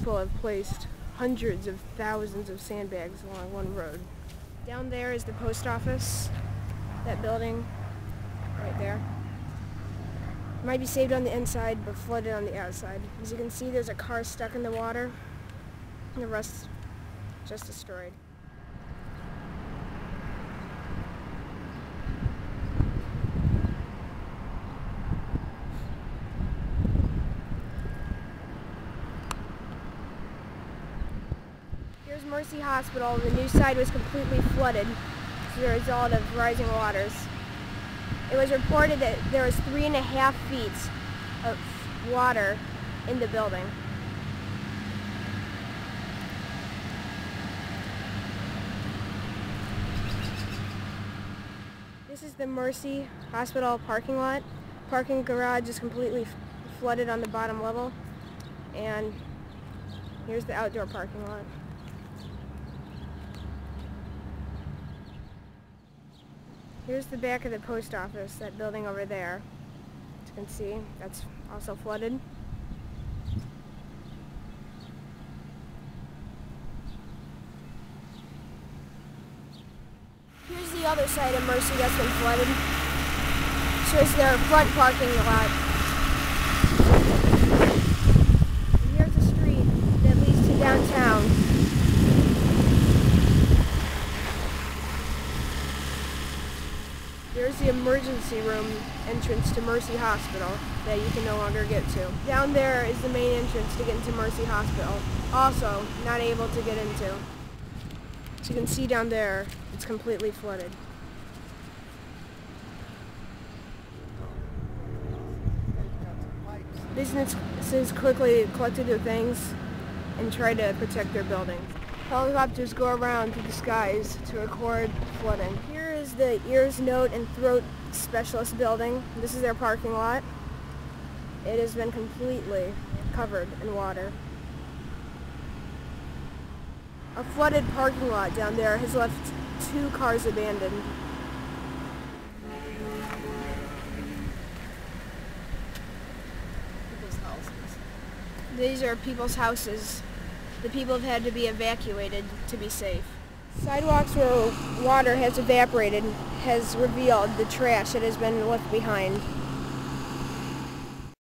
people have placed hundreds of thousands of sandbags along one road. Down there is the post office, that building right there. It might be saved on the inside, but flooded on the outside. As you can see, there's a car stuck in the water, and the rest just destroyed. Here's Mercy Hospital. The new side was completely flooded as a result of rising waters. It was reported that there was 3.5 feet of water in the building. This is the Mercy Hospital parking lot. Parking garage is completely flooded on the bottom level, and here's the outdoor parking lot. Here's the back of the post office, that building over there. As you can see, that's also flooded. Here's the other side of Mercy that's been flooded. Shows their front parking lot. And here's the street that leads to downtown. There's the emergency room entrance to Mercy Hospital that you can no longer get to. Down there is the main entrance to get into Mercy Hospital. Also, not able to get into. As you can see down there, it's completely flooded. Businesses quickly collected their things and tried to protect their buildings. Helicopters go around to the skies to record flooding. Here is the ears, nose, and throat specialist building. This is their parking lot. It has been completely covered in water. A flooded parking lot down there has left 2 cars abandoned. People's houses. These are people's houses. The people have had to be evacuated to be safe. Sidewalks where water has evaporated has revealed the trash that has been left behind.